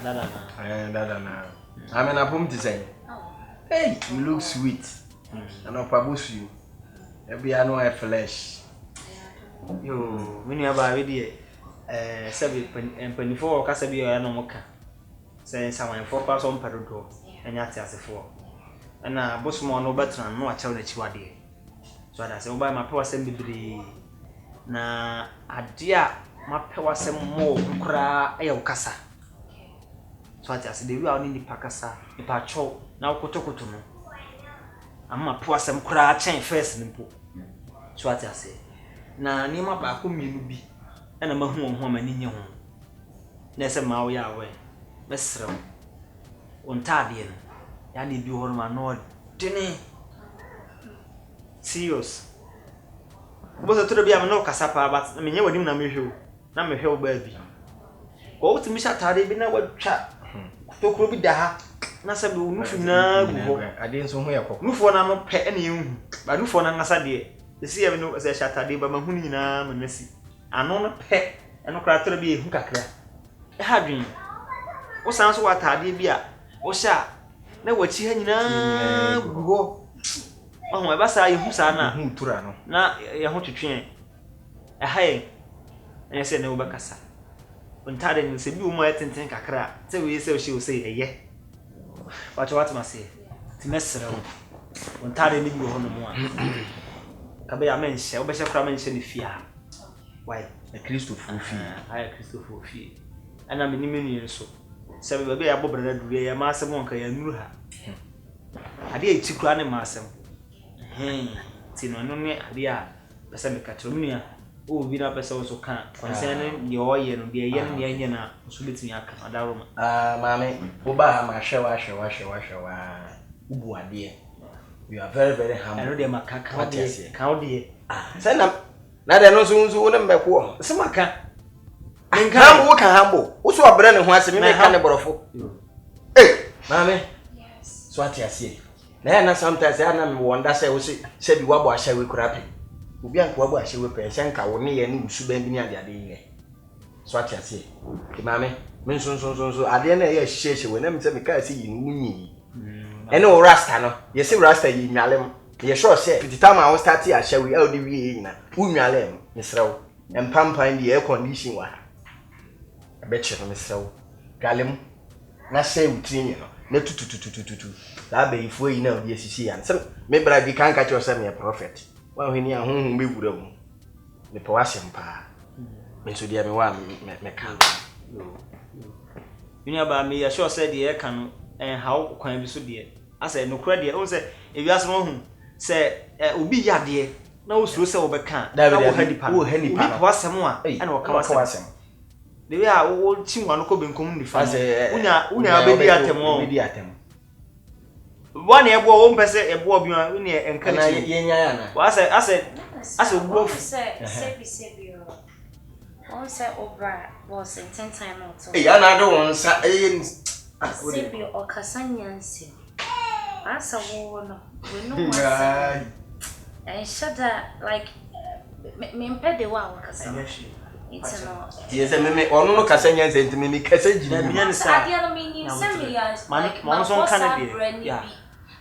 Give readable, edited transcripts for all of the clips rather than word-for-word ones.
Dada na. I mean, I'm to say, hey, you look sweet. And I'll publish you. Maybe I know a flesh. Yo, when you have a video, 24 or Casabi or Nomoka. Say someone 4 person per door, and that's as a 4. And now, Bosmo no better than no I tell that you are dear. So I say, by my power assembly. Na adia mapewa sem mo nkura aye ukasa so ati ase de wi a oni nipa kasa nipa cho na okotokoto no amma pewa sem kura chen first nimpo so ati ase na ni ma ba ko mienu bi na ma hu ho ma ni nye ho na se ma wo ya we mesrem ontade no ya ni bi ho ma no dene serious Boso to be am no kasapa but me nye wadim na mehwe na mehwe wo ba bi. Ko wutimi sha tare bi na watwa. To kro bi da ha. Na se be nufu na gu ho. Ade nso ho yakọ. Nufu na no pe na yehu. Ba nufu na ngasa de. Esi ya no se sha tare ba mahu ni na manasi. Ano no pe eno kra tore bi ehu kakra. E ha dwen. Wo san so wa tare bi a wo sha na wachi ha nyina gu ho. Oh, my basa you sana tura no na ya ho twetwe haye ene se ne wo bekasa ontade ni se bi wo mo etenten kakra se we se o shi o se eye what mase ti mesere wo ontade ni bi wo no mo a ka be ya menhye wo be hye kra menhye ni fia why a Christopher fi haye Christopher fi ana me ni menu so se be ya bobrada duwe ya ma asem wonka ya nuru ha ade e ti kra ne ma asem Tino no ne ade a pese me ka tromnia o bi na pese wo so kan concern ye o ye no de ye no ye na so betimi aka adaroma maame wo ba ma hwe wa ubu ade you are very very humble eno de makaka o de kan o de say na de no so wo ne mbeko se maka nka wo kan hambo wo so abre ne ho ase me ka ne borofo maame yes so atiase na sometimes I na me wonder say we say bi wabo ahya we kura pe obi anko wabo ahya we pe se nka wo ne ye ne usu ban bi ne ade ye so atiase ki maame me so ade na ye hye we na me say me ka say yi no munyi ene o rasta no ye say rasta yi nwalem ye sure say the time I start ahya we e odi wie na wo nwalem me srew empampan the air condition wa abeche no me srew galem na say utini no na tutututututu la be ifo yi na odi asisi ya se me bra bi kan ka cho se me prophet wa hweni ahonhom be wura mu me pa wa sempa me so dia me wa me ka Yunya ba me ya sure say de kan how kwan bi so de asa no kura de o se ewiase mo hu se obi ya de na wo suro se wo be kan na wo hadipa wo hanipa wa sem a na wo ka wa sem de we a wo chinwa no ko benkom ni fa unya abedi atem one ebo wo mpese ebo bi ma uni enka na yenya ya na wa ase wo sebi on say obra was Ntentan out ya na do won sa sebi o kasanyansi asa wo no we no was and shada like me mpede wa kasanyansi it's no yes me ono no kasanyansi ntime me kasaji na sa adia no meaning semi years man so kan de yeah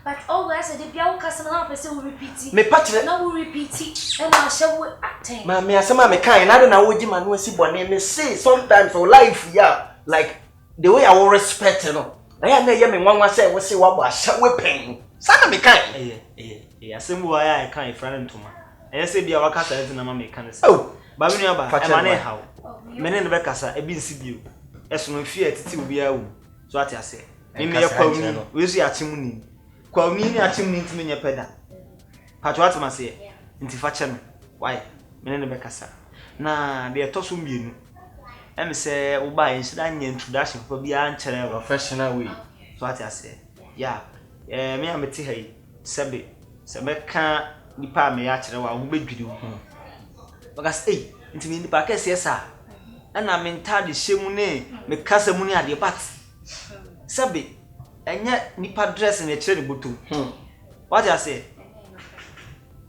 but always the bia ukasa na pese we repeat me patire na we repeat and I shall attend ma me asema me kan na do na wo gima no asi bone me say sometimes for life yeah like the way I will respect no na ya na ye me nwanwa say we say wa bo ahya we pen sana me kan asem wo ya kan ifran ntoma say bia wakasa ezi na ma me kan say ba me nua ba e ma na hawo me ne be kasa e bi nsi bio eso no fie titi obi awu so ate ase me me kwawni we so ya chimuni kwawni ni achimuni ntime nya peda patwa atma se nti fa che no why me ne be kasa na de toso mienu em se wo ba yin shida nya introduction for bia anchere professional way so ate ase yeah me ameti hai sebe ka nipa me ya kire wa ho bedwiri wo bagas nti me nipa ka se esa na me ntade hyemu ne me kasa mu ne ade bat sebe enya nipa dress ne kire ne botom what you say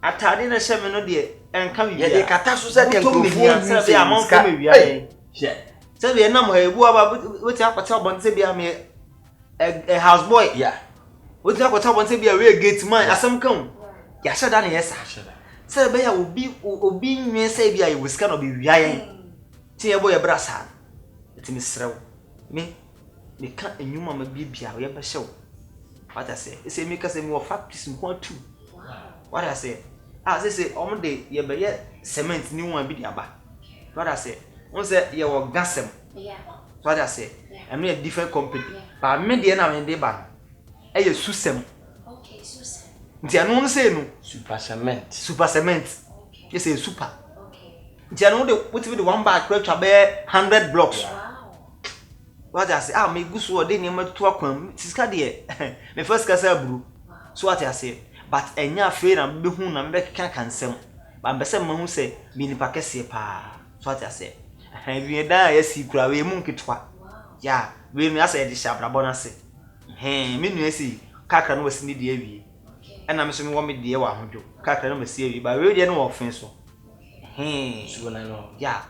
atade na hyeme no de enka wi ye de kata so se de nkrofo se be amon ko me wi aye Say we na mo ebu aba wetin akwata obon say bia me a house boy. Yeah. Wetin akwata obon say bia we gate man asem kan. Ya sheda na yesa. Say be ya obi nwe say bia you scan obi wiayen. Ti ye boy brasa. Eti misrew. Me ka enyuma ma bia we be hyew. What I say? Say me ka say me wo factories nko atu. What I say? Say de ye be ye cement ni one bi di aba. What I say? On say ye wo gasem. Yeah. What I say? I'm a different company. But me dey na me dey ba. E ye susem. Okay, susem. Nti anu say no Super cement. Super cement. Okay. You say super. Okay. Nti anu de what be the one bag crate be 100 blocks. Wow. What I say? Me go so dey na to akwam. Siska de me first kasa buru. So what I say? But enya afei na be hu na me keka kansem. Ba mbese me hu say me ni pakese pa. So what I say? We da yesi kura we mu nketwa. Ya, we nu asa edi shabra bonase. Me nu esi kakra no wasi ni de awie. Na me so me wo me de wa hodwo. Kakra no wasi awie, ba we de no wo fen so. So na no. Ya.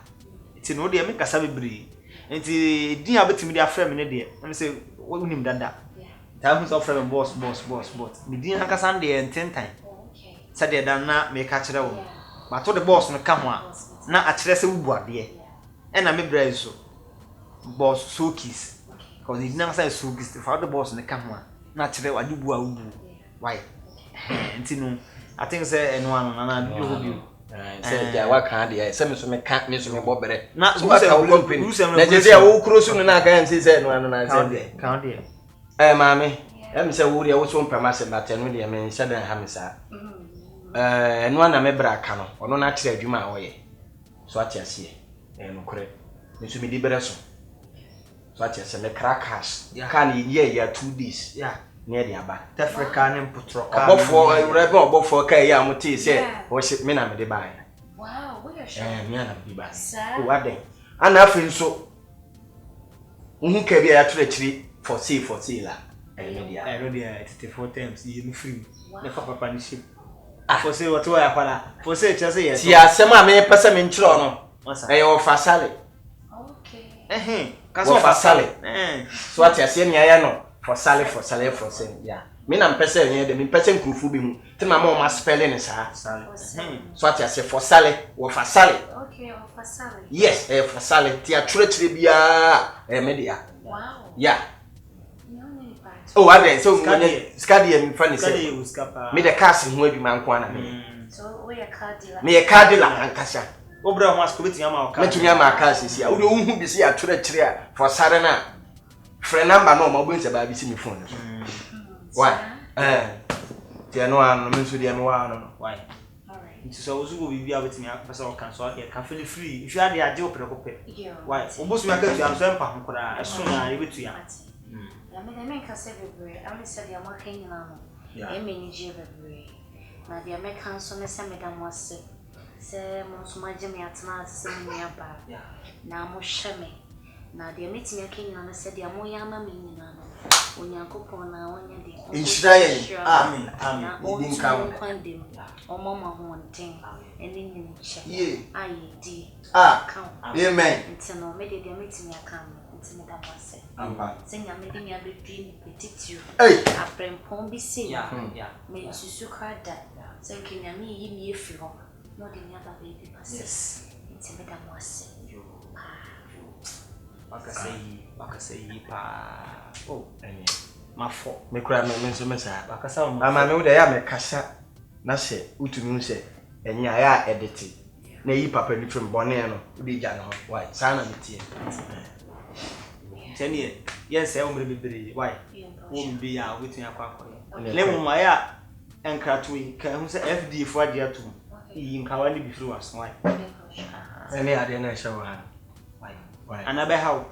Ti no de me kasa bebre. Enti din abetimi de afre me ne de. Me say wonim dada. Time who's offering boss. Me didn't have some day and 10 times. Okay. Said they done not make catch it out. But told the boss no come on. Now at less a wood, dear. And I may brace so. Boss so kiss. Because he never says so kiss for the boss in the camera. Naturally, I do boo. Why? And I think say and one and I do hope you. Say ya wa kan de say me so me kan me so me bo bere. Na so what our company. Na je say wo kro so no na kan say no na say. Count there. Mami, say wo de wo so mpama se matenu de me nse den ha me sa. Eno na me bra ka no, ono na kire adwuma a wo ye. So atiase no kore. Me so me di bere so. So atiase me crack cash. Kan ye 2 days. Yeah. Near the aba. Africa and Putro. Obofo ka ya muti say wo she me na me de buy. Wow, we are sure. Me na me de buy. Sir. What then? Ana afi nso. Uhu ka bia ya tire chiri for sale la. I know there 34 times you free. Never papa ni ship. For say what ya kwala. For say just say yes. Ti asema me pese me nchiro no. Eh o fasale. Okay. Kaso fasale. So ati ase ne ya no. For sale. Yeah. Me na mpese yen de me pese nkrufu bi hu. Ti mama o ma spelling sa. So ati ase for sale, wo fasale. Okay, or fasale. Yes, for sale. Ti atwere chire bia media. Wow. Yeah. No, oh, I didn't. So, Scadi and funny say, me the casting who be man kwana me. So, we are car dealer. Me a car dealer and casha. Obra was committing Yama. Me to Yama cassis here. Who be see a tree for Sarana. Friend number no more wins about see me phone. Why? There no one means to the one. Why? Alright. So, who will be able to me up for cancel here? Can feel free. If you are the ideal preoccupy. Why? Almost my country, I'm so important. As soon as I give it to you. I make us every I only said you're working now. I manage every now the American son is a madam was say, most my Jimmy at night, sending me about. Now, more shame. Now, the meeting a king and I said, you're more yama meaning. When you're coupon now, when you're the Israel, Amen. Didn't come condemn or mamma one thing and in check. Ye, I did. Amen. Until no, maybe the meeting a come. Madam was said, sing a meeting a dream, petit you. A friend pon be seen. Yeah, may you so cry that. So can you me if you not in the other baby? Yes, it's a madam was said. You, I say, oh, my fault. Me cry, my men's message. I'm a no, they are my cassa. Nase, Utu say, and ya edited. Nay, papa, you from Bonano, be Jano, white, son of the tea. 10 years. Yes, I will be why? Won't be out with me. Lemon Maya and Cratwin can say FD for dear to in Kawani before us. Why? Any other nation? Why? And about how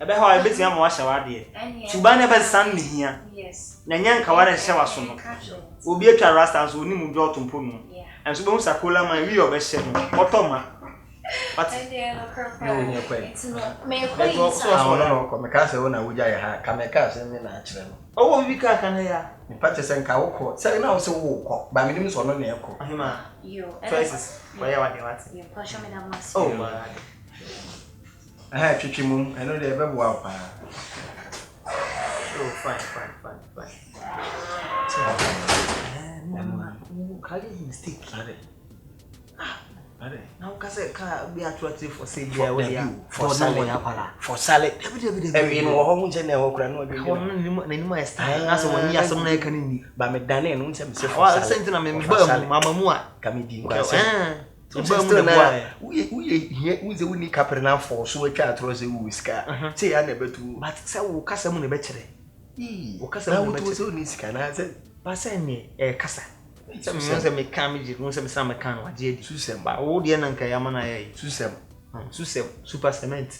I bet you am wash our dear. To buy never send me here. Yes. Nanyan Kawana shower soon. Will be a Charastas who knew go to Puno. And suppose I call my real best or Toma. But no, oh, we can't hear. In practice and cow, say now so walk, by minimum or no near cook. You choices, where you are. Oh, have Chichimum, I know they ever wow. Oh, fine. How did you mistake? Now, because I can't be attractive for say, for salad. Every home general, my style. That's when you are some like an but me done and won't say, Mamma Mua, coming who's the winning Capernaum for so a cat was a whisker. Say, I never do, but so Casamon better. Casamon was only scan. I said, Passani, a Casa. Some make camage, some can, what did Susem, but all the Ananka Yamana, Susem, super cement.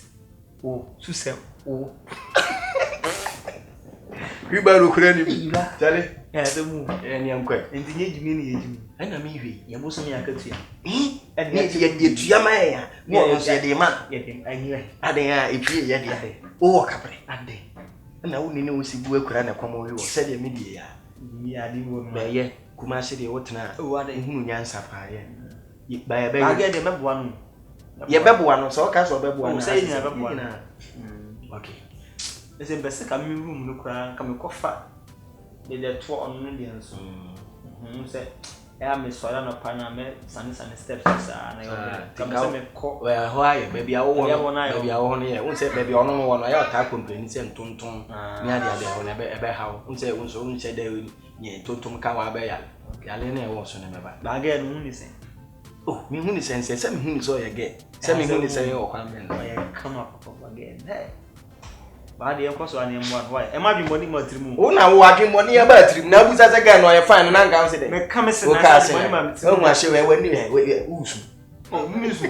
Oh, Susem, oh. You better credit, Charlie. The moon, and young quick. And the age meaning, and I mean, you must be a good and yet Yamaya, more said the man, I knew if you yet, oh, Capri, and they. And I only know if you work around a common, said the media. Yeah, I didn't know, yeah, Kumasi, the water now. What a moon answer, by a I get the one. Your baby one, so cast or baby one, saying you have one. Okay. There's a best coming room, look around, come a coffee. They are 2 on Indians. Say, I miss Solana Panama, Sunny steps, and I come where why, baby, I own here. Won't say, baby, on one, I attack complaints and Tonton, near the other, ever how, won't say, won't say they will, yeah, Tonton Kawabaya. Yalene was on a member. But again, only say, oh, me who is saying, send me who is all again. Send me who is saying, oh, come up again. Hey. But the course one why? Am I money more to oh, now watching money about him. Now, who's as again, or you find an uncle today? Come and say, oh, my show, when you oh, Miss.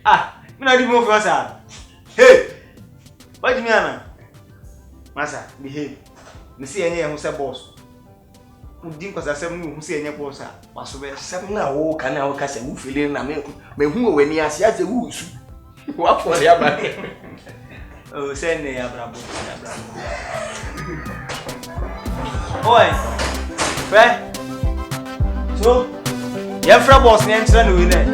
Ah, me not even for us. Hey, what do you mean, Massa? Behave. Me see any who said boss. Who didn't cause I said, who see any boss? Was over 7 now, can I cast a who feeling? I mean, who when he has a woos. What for the other? Oh, send me a bravo. Oi, where? So, your friend was named Son with it.